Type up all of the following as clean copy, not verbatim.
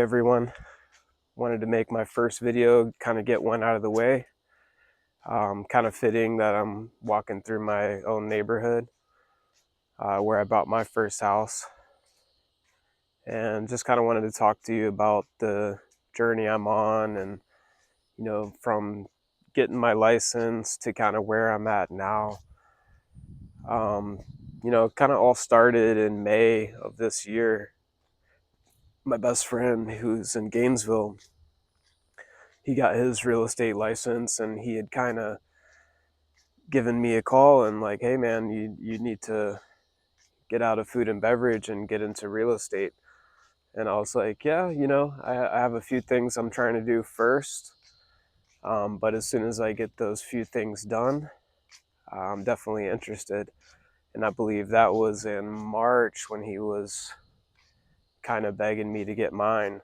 everyone. Wanted to make my first video, kind of get one out of the way. Kind of fitting that I'm walking through my own neighborhood where I bought my first house, and just kind of wanted to talk to you about the journey I'm on, and from getting my license to kind of where I'm at now. Kind of all started in May of this year. My best friend, who's in Gainesville, he got his real estate license, and he had kind of given me a call and like, hey man, you need to get out of food and beverage and get into real estate. And I was like, yeah, I have a few things I'm trying to do first, but as soon as I get those few things done, I'm definitely interested. And I believe that was in March when he was kind of begging me to get mine.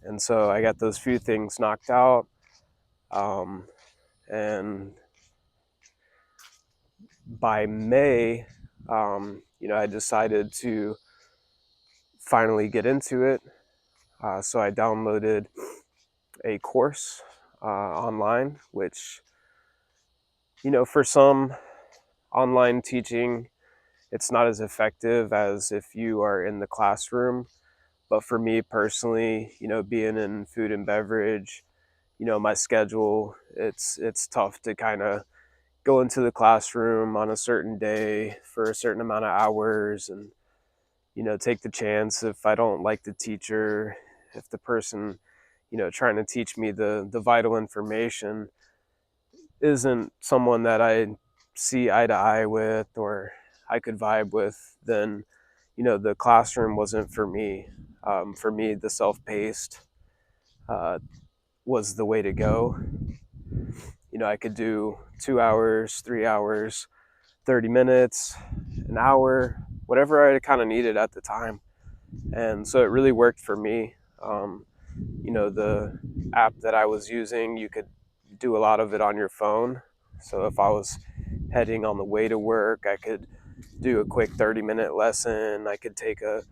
And so I got those few things knocked out, and by May, I decided to finally get into it. So I downloaded a course online, which, for some online teaching, it's not as effective as if you are in the classroom. But for me personally, being in food and beverage, my schedule, it's tough to kind of go into the classroom on a certain day for a certain amount of hours and take the chance if I don't like the teacher, if the person trying to teach me the vital information isn't someone that I see eye to eye with or I could vibe with, then the classroom wasn't for me. For me, the self-paced uh, was the way to go. I could do 2 hours, 3 hours, 30 minutes, an hour, whatever I kind of needed at the time. And so it really worked for me. The app that I was using, you could do a lot of it on your phone. So if I was heading on the way to work, I could do a quick 30-minute lesson. I could take a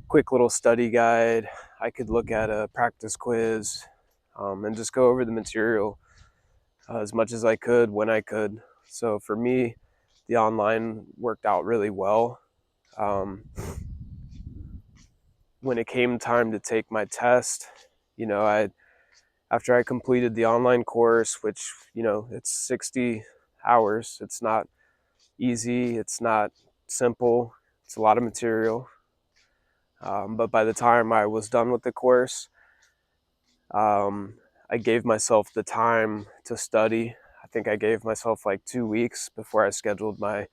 quick little study guide. I could look at a practice quiz, and just go over the material as much as I could when I could. So for me, the online worked out really well. When it came time to take my test, I after I completed the online course, which it's 60 hours. It's not easy. It's not simple. It's a lot of material. But by the time I was done with the course, um, I gave myself the time to study. I think I gave myself like 2 weeks before I scheduled my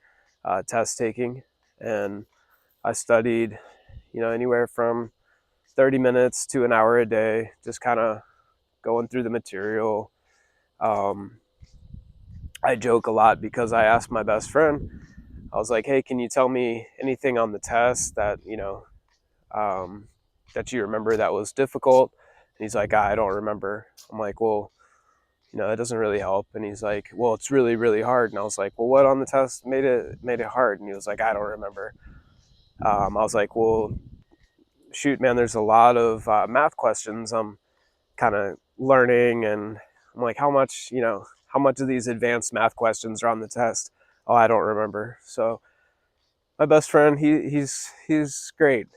test taking, and I studied, anywhere from 30 minutes to an hour a day, just kind of going through the material. Um, I joke a lot because I asked my best friend, I was like, hey, can you tell me anything on the test that, that you remember that was difficult? And he's like, I don't remember. I'm like, well, that doesn't really help. And he's like, well, it's really, really hard. And I was like, well, what on the test made it hard? And he was like, I don't remember. I was like, well, shoot, man, there's a lot of math questions I'm kind of learning. And I'm like, how much of these advanced math questions are on the test? Oh, I don't remember. So my best friend, he's great.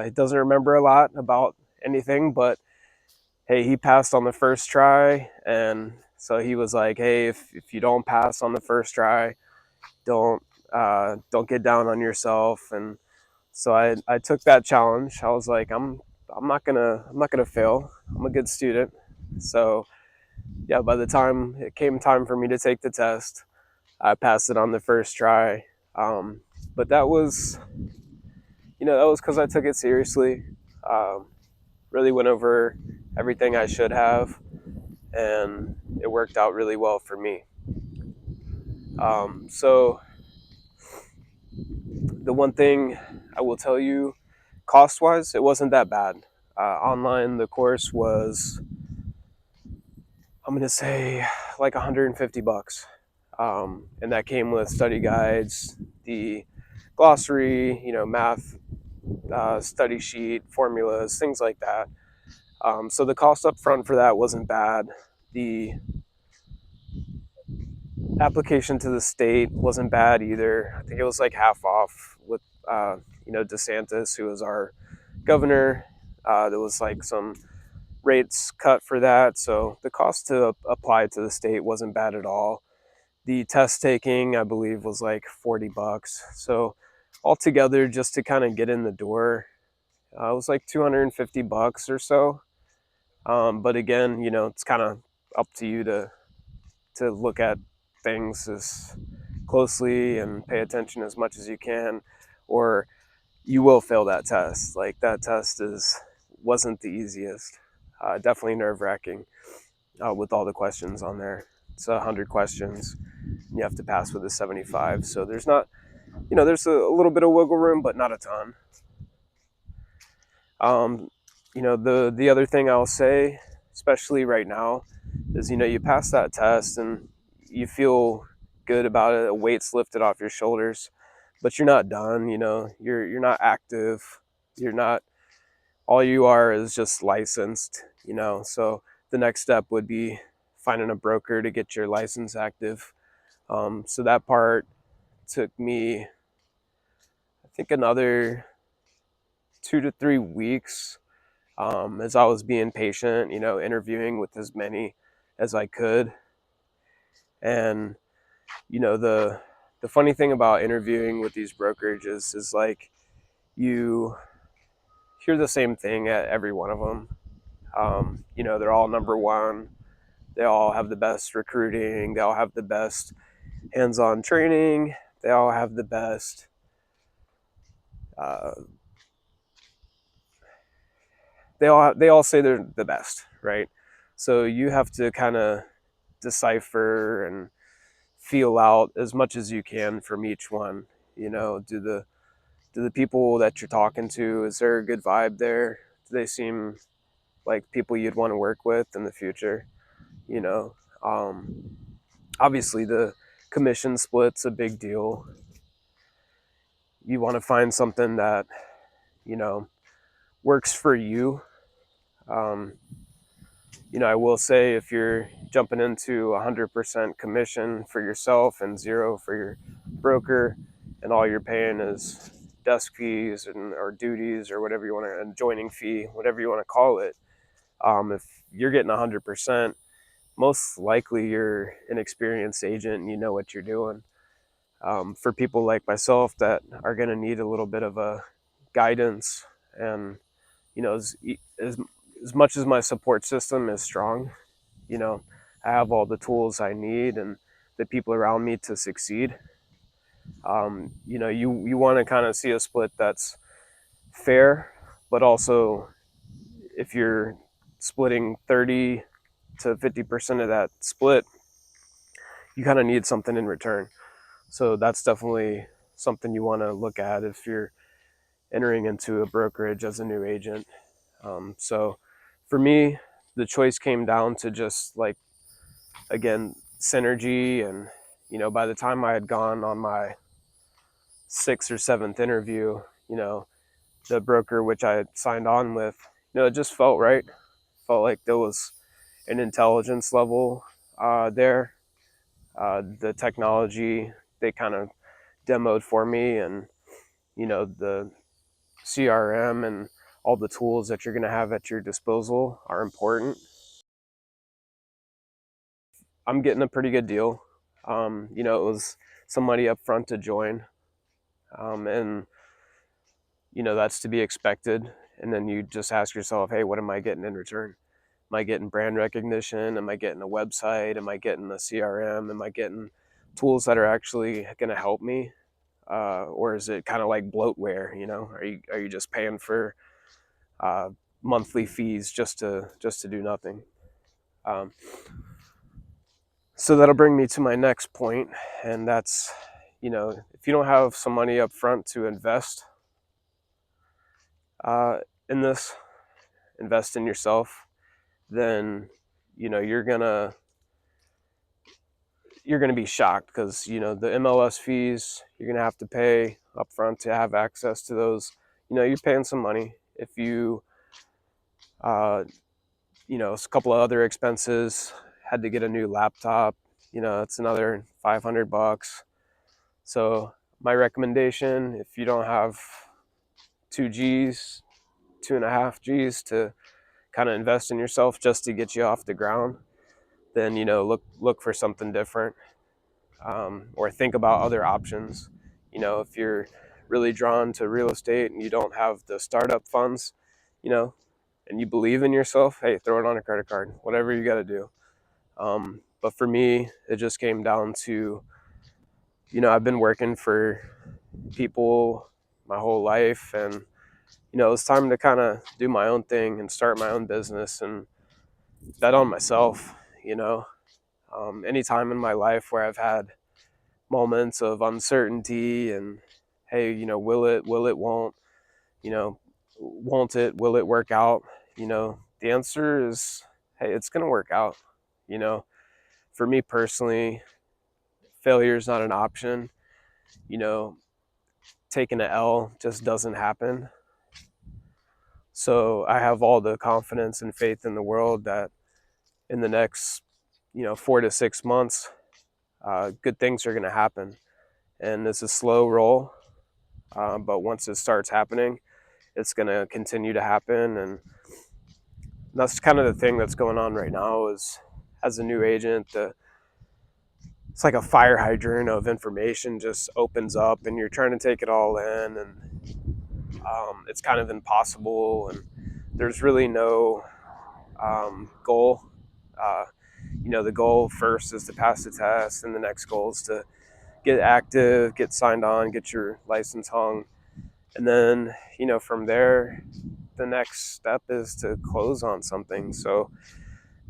He doesn't remember a lot about anything, but hey, he passed on the first try. And so he was like, hey, if you don't pass on the first try, don't get down on yourself. And so I took that challenge. I was like, I'm not gonna fail. I'm a good student. So yeah, by the time it came time for me to take the test, I passed it on the first try. But that was because I took it seriously. Um, really went over everything I should have, and it worked out really well for me. So the one thing I will tell you, cost wise, it wasn't that bad. Online, the course was, I'm gonna say, like $150. And that came with study guides, the glossary, math study sheet, formulas, things like that. So the cost up front for that wasn't bad. The application to the state wasn't bad either. I think it was like half off with, DeSantis, who was our governor. There was like some rates cut for that. So the cost to apply to the state wasn't bad at all. The test taking, I believe, was like $40. So altogether, just to kind of get in the door, it was like $250 or so. But again, it's kind of up to you to look at things as closely and pay attention as much as you can, or you will fail that test. Like that test wasn't the easiest. Definitely nerve wracking with all the questions on there. It's 100 questions. You have to pass with a 75. So there's not, there's a little bit of wiggle room, but not a ton. The other thing I'll say, especially right now, is you pass that test and you feel good about it. A weight's lifted off your shoulders, but you're not done. You're not active. You're not. All you are is just licensed. So the next step would be finding a broker to get your license active. So that part took me, I think, another 2 to 3 weeks, as I was being patient, interviewing with as many as I could. And the funny thing about interviewing with these brokerages is like you hear the same thing at every one of them. They're all number one. They all have the best recruiting. They all have the best hands-on training. They all have the best. Uh, they all say they're the best, right? So you have to kind of decipher and feel out as much as you can from each one. Do the people that you're talking to, is there a good vibe there? Do they seem like people you'd want to work with in the future? You know, um, Obviously the commission split's a big deal. You want to find something that you know works for you. Um, I will say, if you're jumping into 100% commission for yourself and zero for your broker, and all you're paying is desk fees or duties or whatever you want to, and joining fee, whatever you want to call it. If you're getting 100%, most likely you're an experienced agent and you know what you're doing. For people like myself that are going to need a little bit of a guidance, and as as much as my support system is strong, you know, I have all the tools I need and the people around me to succeed. You want to kind of see a split that's fair, but also if you're splitting 30 to 50% of that split, you kind of need something in return. So that's definitely something you want to look at if you're entering into a brokerage as a new agent. So for me, the choice came down to just like, again, synergy. And by the time I had gone on my sixth or seventh interview, the broker which I had signed on with, it just felt right. Felt like there was an intelligence level there. The technology they kind of demoed for me, and the CRM and all the tools that you're going to have at your disposal are important. I'm getting a pretty good deal. It was some money up front to join, and that's to be expected. And then you just ask yourself, hey, what am I getting in return? Am I getting brand recognition? Am I getting a website? Am I getting a CRM? Am I getting tools that are actually going to help me? Or is it kind of like bloatware? Are you just paying for uh, monthly fees just to do nothing? Um, so that'll bring me to my next point, and that's, if you don't have some money up front to invest uh, in this, invest in yourself, then you're gonna be shocked, because the MLS fees you're gonna have to pay up front to have access to those. You're paying some money. If you a couple of other expenses. Had to get a new laptop. It's another $500. So my recommendation, if you don't have 2 G's, 2.5 G's to kind of invest in yourself just to get you off the ground, then look for something different, or think about other options. If you're really drawn to real estate and you don't have the startup funds, you know, and you believe in yourself, hey, throw it on a credit card, whatever you got to do. But for me, it just came down to, I've been working for people my whole life, and it's time to kind of do my own thing and start my own business and bet on myself. Any time in my life where I've had moments of uncertainty and, hey, will it, won't, won't it, will it work out? The answer is, hey, it's going to work out. you know for me personally, failure is not an option. you know Taking an L just doesn't happen. So I have all the confidence and faith in the world that in the next 4 to 6 months, good things are going to happen. And it's a slow roll, but once it starts happening, it's going to continue to happen. And that's kind of the thing that's going on right now. Is, as a new agent, it's like a fire hydrant of information just opens up, and you're trying to take it all in, and it's kind of impossible, and there's really no goal. uh, the goal first is to pass the test, and the next goal is to get active, get signed on, get your license hung. And then, from there, the next step is to close on something. So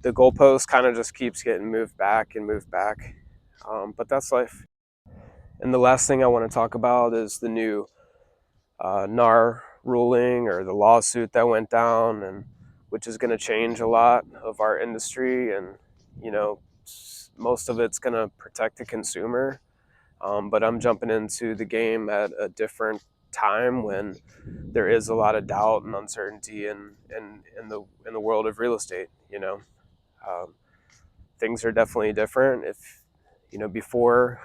the goalpost kind of just keeps getting moved back and moved back. But that's life. And the last thing I want to talk about is the new NAR ruling, or the lawsuit that went down, and which is going to change a lot of our industry. And, most of it's going to protect the consumer. But I'm jumping into the game at a different time when there is a lot of doubt and uncertainty in the world of real estate. Um, Things are definitely different. If before,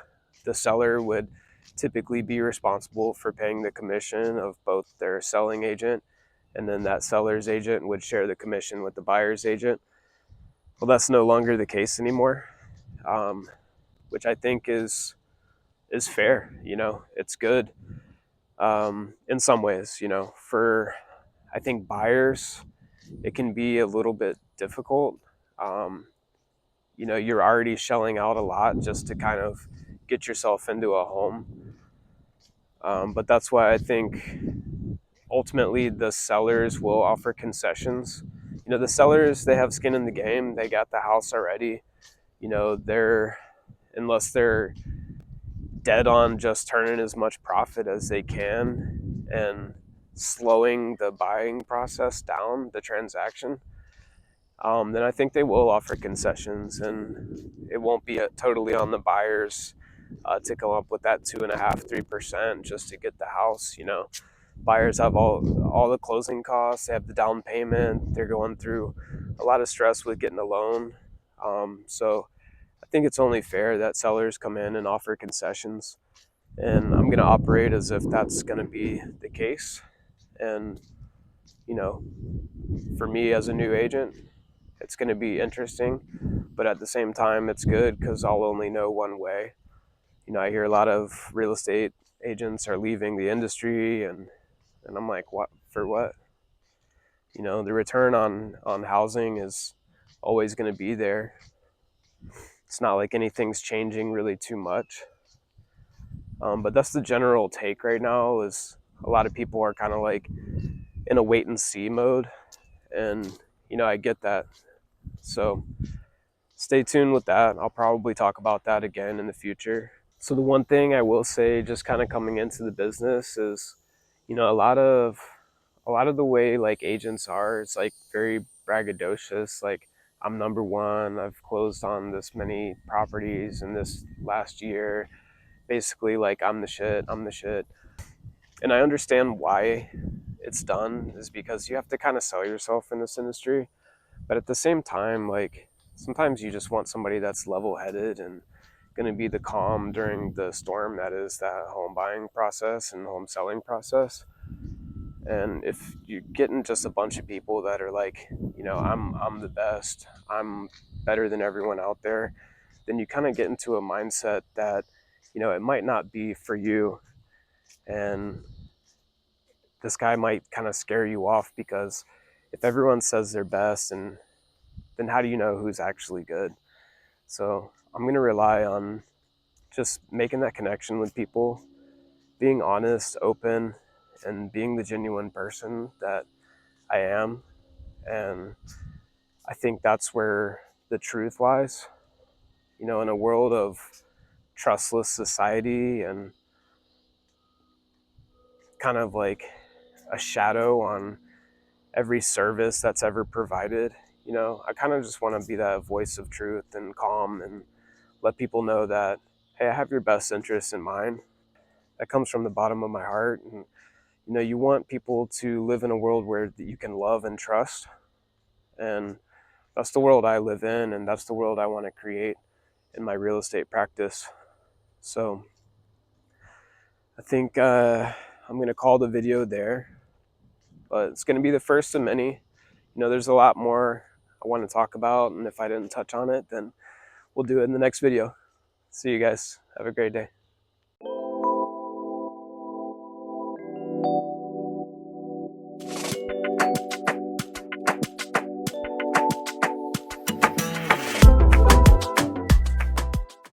the seller would typically be responsible for paying the commission of both their selling agent, and then that seller's agent would share the commission with the buyer's agent. Well, that's no longer the case anymore, which I think is fair. It's good, in some ways. For, I think, buyers, it can be a little bit difficult. Um, you're already shelling out a lot just to kind of get yourself into a home. But that's why I think ultimately the sellers will offer concessions. The sellers, they have skin in the game. They got the house already. They're, unless they're dead on just turning as much profit as they can and slowing the buying process down, the transaction, then I think they will offer concessions, and it won't be totally on the buyers to come up with that 2.5, 3% just to get the house. Buyers have all the closing costs. They have the down payment. They're going through a lot of stress with getting a loan. So I think it's only fair that sellers come in and offer concessions, and I'm going to operate as if that's going to be the case. And you know, for me as a new agent, it's going to be interesting, but at the same time, it's good because I'll only know one way. I hear a lot of real estate agents are leaving the industry, and I'm like, what for? What? The return on housing is always going to be there. It's not like anything's changing really too much. But that's the general take right now. Is a lot of people are kind of like in a wait and see mode, and I get that. So stay tuned with that. I'll probably talk about that again in the future. So the one thing I will say, just kind of coming into the business, is a lot of the way like agents are, it's like very braggadocious. Like, I'm number one. I've closed on this many properties in this last year. Basically, like, I'm the shit. I'm the shit. And I understand why it's done, is because you have to kind of sell yourself in this industry. But at the same time, like, sometimes you just want somebody that's level-headed and going to be the calm during the storm that is that home buying process and home selling process. And if you're getting just a bunch of people that are like, I'm the best, I'm better than everyone out there, then you kind of get into a mindset that, it might not be for you. And this guy might kind of scare you off, because if everyone says they're best, and then how do you know who's actually good? So I'm going to rely on just making that connection with people, being honest, open, and being the genuine person that I am. And I think that's where the truth lies. In a world of trustless society and kind of like a shadow on every service that's ever provided, I kind of just want to be that voice of truth and calm, and let people know that, hey, I have your best interests in mind. That comes from the bottom of my heart. And you want people to live in a world where you can love and trust. And that's the world I live in, and that's the world I want to create in my real estate practice. So I think I'm going to call the video there, but it's going to be the first of many. There's a lot more I want to talk about, and if I didn't touch on it, then we'll do it in the next video. See you guys. Have a great day.